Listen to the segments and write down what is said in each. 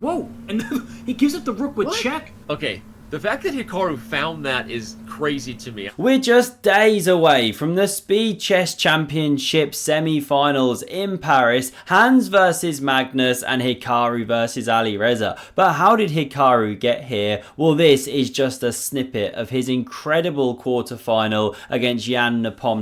Whoa! And he gives up the rook with What? check. Okay, the fact that Hikaru found that is crazy to me. We're just days away from the Speed Chess Championship semi-finals in Paris, Hans versus Magnus and Hikaru versus Alireza. But how did Hikaru get here? Well, this is just a snippet of his incredible quarterfinal against Ian Nepo.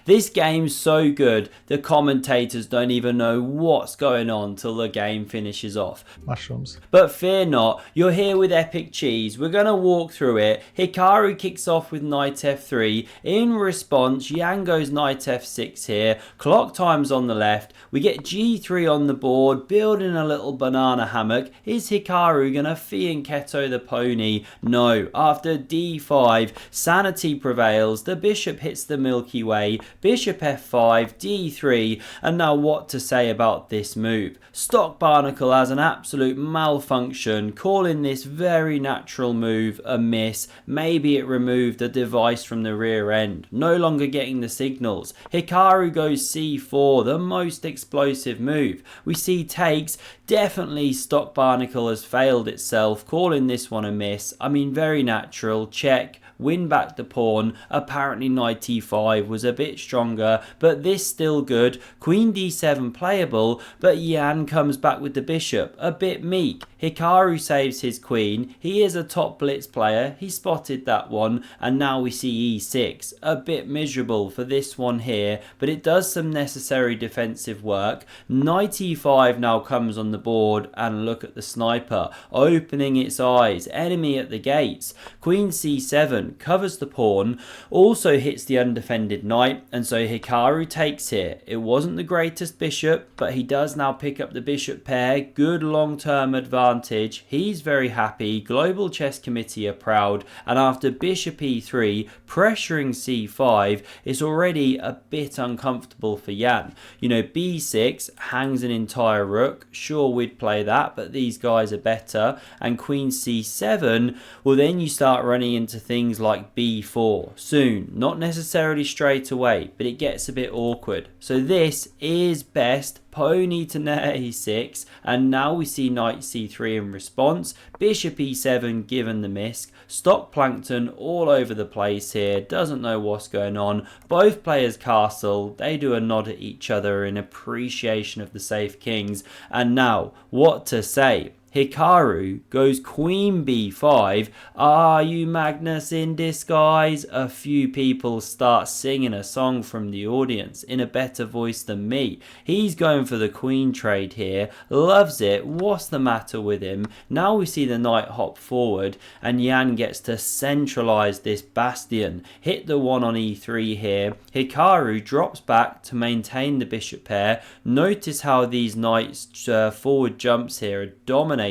This game's so good, the commentators don't even know what's going on till the game finishes off. Mushrooms. But fear not, you're here with Epic Cheese. We're going to walk through it. Hikaru kicks off with knight f3. In response, Yan goes knight f6 here. Clock time's on the left. We get g3 on the board, building a little banana hammock. Is Hikaru going to fianchetto the pony? No. After d5, sanity prevails. The bishop hits the Milky Way. Bishop f5, d3. And now what to say about this move? Stock Barnacle has an absolute malfunction, calling this very natural move a miss. Maybe it removed a device from the rear end, no longer getting the signals. Hikaru goes c4, the most explosive move. We see takes. Definitely Stock Barnacle has failed itself, calling this one a miss. I mean, very natural. Check. Win back the pawn. Apparently knight e5 was a bit stronger, but this still good. Queen d7 playable, but Yan comes back with the bishop, a bit meek. Hikaru saves his queen. He is a top blitz player, he spotted that one, and now we see e6. A bit miserable for this one here, but it does some necessary defensive work. Knight e5 now comes on the board, and look at the sniper, opening its eyes, enemy at the gates. Queen c7 covers the pawn, also hits the undefended knight, and so Hikaru takes here. It wasn't the greatest bishop, but he does now pick up the bishop pair. Good long-term advantage. He's very happy. Global Chess Committee are proud, and after bishop e3 pressuring c5, it's already a bit uncomfortable for Yan. You know, b6 hangs an entire rook. Sure, we'd play that, but these guys are better. And queen c7, well, then you start running into things like b4 soon, not necessarily straight away, but it gets a bit awkward. So this is best. Pony to a6, and now we see knight c3 in response. Bishop e7 given the miss. Stock Plankton all over the place here, doesn't know what's going on. Both players castle, they do a nod at each other in appreciation of the safe kings. And now, what to say? Hikaru goes queen b5. Are you Magnus in disguise? A few people start singing a song from the audience in a better voice than me. He's going for the queen trade here. Loves it. What's the matter with him? Now we see the knight hop forward, and Yan gets to centralize this bastion. Hit the one on e3 here. Hikaru drops back to maintain the bishop pair. Notice how these knights forward jumps here are dominating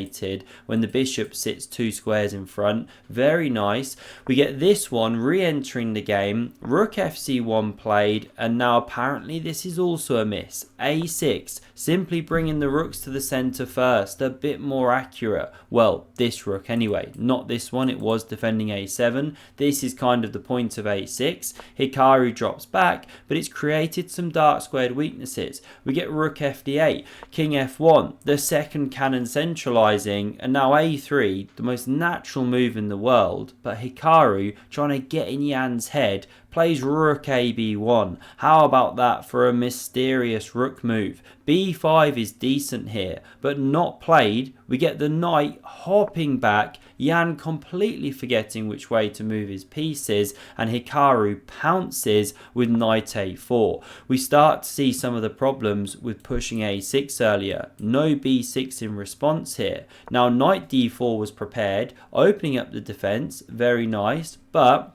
when the bishop sits 2 squares in front. Very nice. We get this one re-entering the game. Rook fc1 played, and now apparently this is also a miss. a6, simply bringing the rooks to the center first, a bit more accurate. Well, this rook anyway, not this one. It was defending a7. This is kind of the point of a6. Hikaru drops back, but it's created some dark squared weaknesses. We get rook fd8, king f1, the second cannon centralized, and now a3, the most natural move in the world, but Hikaru, trying to get in Yan's head, plays rook a b1. How about that for a mysterious rook move? b5 is decent here, but not played. We get the knight hopping back, Yan completely forgetting which way to move his pieces, and Hikaru pounces with knight a4. We start to see some of the problems with pushing a6 earlier. No b6 in response here. Now knight d4 was prepared, opening up the defense. Very nice, but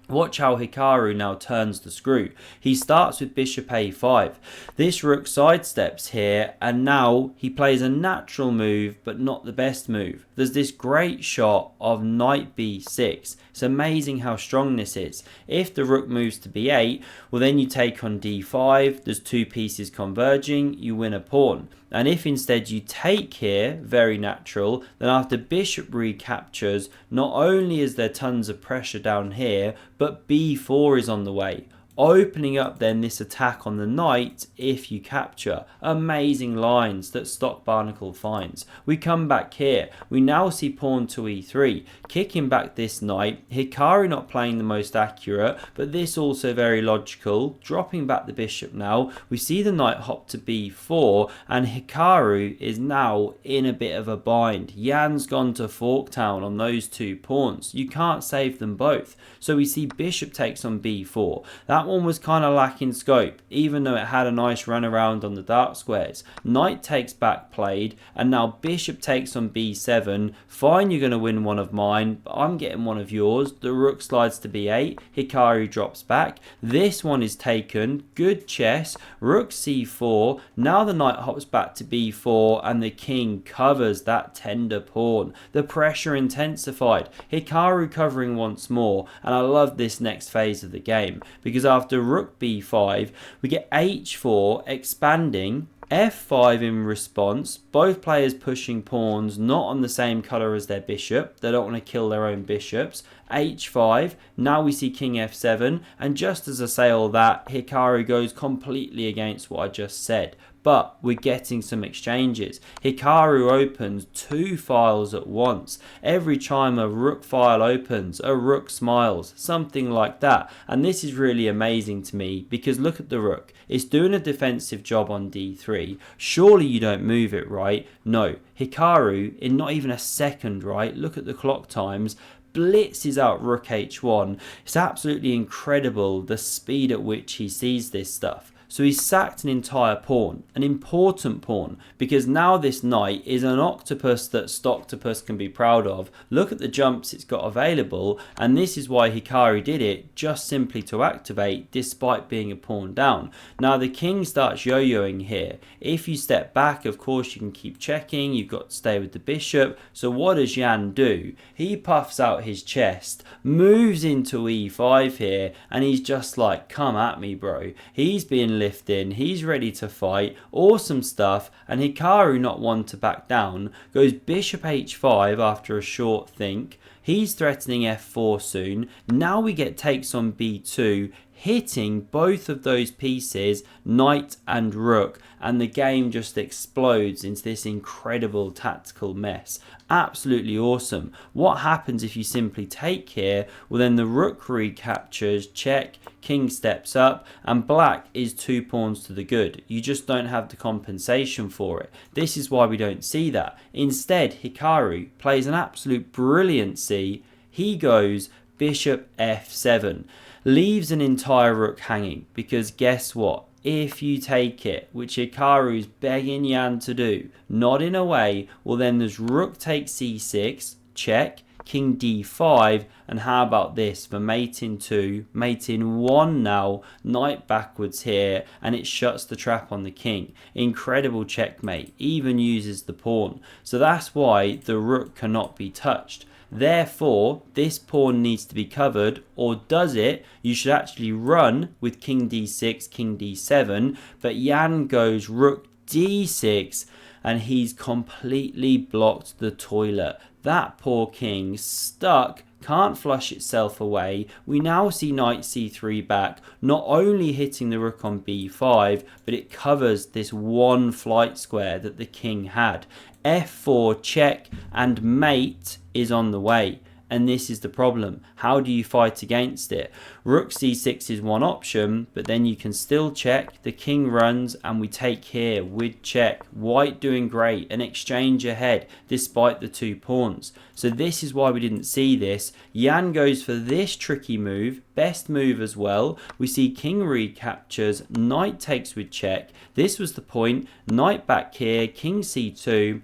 watch how Hikaru now turns the screw. He starts with bishop a5. This rook sidesteps here, and now he plays a natural move, but not the best move. There's this great shot of knight b6. It's amazing how strong this is. If the rook moves to b8, well, then you take on d5. There's 2 pieces converging. You win a pawn. And if instead you take here, very natural, then after bishop recaptures, not only is there tons of pressure down here, but b4 is on the way. opening up then this attack on the knight if you capture. Amazing lines that Stock Barnacle finds. We come back here. We now see pawn to e3, kicking back this knight. Hikaru not playing the most accurate, but this also very logical. Dropping back the bishop now. We see the knight hop to b4, and Hikaru is now in a bit of a bind. Jan's gone to Forktown on those two pawns. You can't save them both. So we see bishop takes on b4. That one was kind of lacking scope, even though it had a nice run around on the dark squares. Knight takes back played, and now bishop takes on b7. Fine, you're going to win one of mine, but I'm getting one of yours. The rook slides to b8. Hikaru drops back. This one is taken. Good chess. Rook c4. Now the knight hops back to b4, and the king covers that tender pawn. The pressure intensified. Hikaru covering once more, and I love this next phase of the game, because after rook b5 we get h4 expanding, f5 in response, both players pushing pawns not on the same colour as their bishop. They don't want to kill their own bishops. h5, now we see king f7, and just as I say all that, Hikaru goes completely against what I just said. But we're getting some exchanges. Hikaru opens two files at once. Every time a rook file opens, a rook smiles, something like that. And this is really amazing to me, because look at the rook. It's doing a defensive job on d3. Surely you don't move it, right? No. Hikaru, in not even a second, right? Look at the clock times. Blitzes out rook h1. It's absolutely incredible the speed at which he sees this stuff. So he's sacked an entire pawn, an important pawn, because now this knight is an octopus that Stocktopus can be proud of. Look at the jumps it's got available, and this is why Hikaru did it, just simply to activate despite being a pawn down. Now the king starts yo-yoing here. If you step back, of course you can keep checking, you've got to stay with the bishop. So what does Jan do? He puffs out his chest, moves into e5 here, and he's just like, come at me, bro. He's being in, he's ready to fight, awesome stuff, and Hikaru, not one to back down, goes bishop h5 after a short think. He's threatening f4 soon. Now we get takes on b2, hitting both of those pieces, knight and rook, and the game just explodes into this incredible tactical mess. Absolutely awesome. What happens if you simply take here? Well, then the rook recaptures, check, king steps up, and black is 2 pawns to the good. You just don't have the compensation for it. This is why we don't see that. Instead, Hikaru plays an absolute brilliancy. He goes bishop f7, leaves an entire rook hanging, because guess what? If you take it, which Hikaru's begging Jan to do, not in a way, well then there's rook takes c6, check, king d5, and how about this for mate in 2, mate in 1 now, knight backwards here, and it shuts the trap on the king. Incredible checkmate, even uses the pawn. So that's why the rook cannot be touched. Therefore, this pawn needs to be covered, or does it? You should actually run with king d6, king d7, but Jan goes rook d6, and he's completely blocked the toilet. That poor king stuck, can't flush itself away. We now see knight c3 back, not only hitting the rook on b5, but it covers this one flight square that the king had. f4 check, and mate is on the way. And this is the problem. How do you fight against it? Rook c6 is one option, but then you can still check. The king runs, and we take here with check. White doing great, an exchange ahead despite the 2 pawns. So this is why we didn't see this. Jan goes for this tricky move, best move as well. We see king recaptures, knight takes with check. This was the point. Knight back here, king c2.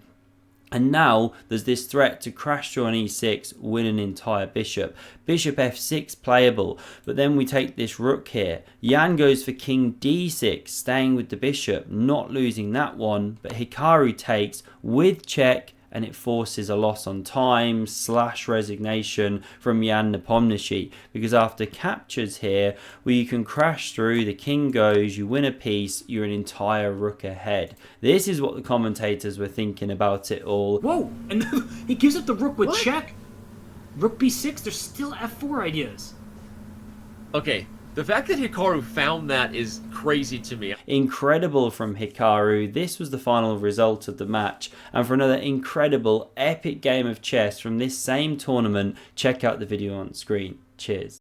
And now there's this threat to crash through on e6, win an entire bishop. Bishop f6 playable, but then we take this rook here. Jan goes for king d6, staying with the bishop, not losing that one, but Hikaru takes with check, and it forces a loss on time / resignation from Ian Nepo, because after captures here, where you can crash through, the king goes, you win a piece, you're an entire rook ahead. This is what the commentators were thinking about it all. Whoa, and he gives up the rook with What? check. Rook b6, there's still f4 ideas. Okay, The fact that Hikaru found that is crazy to me. Incredible from Hikaru. This was the final result of the match. And for another incredible, epic game of chess from this same tournament, check out the video on screen. Cheers.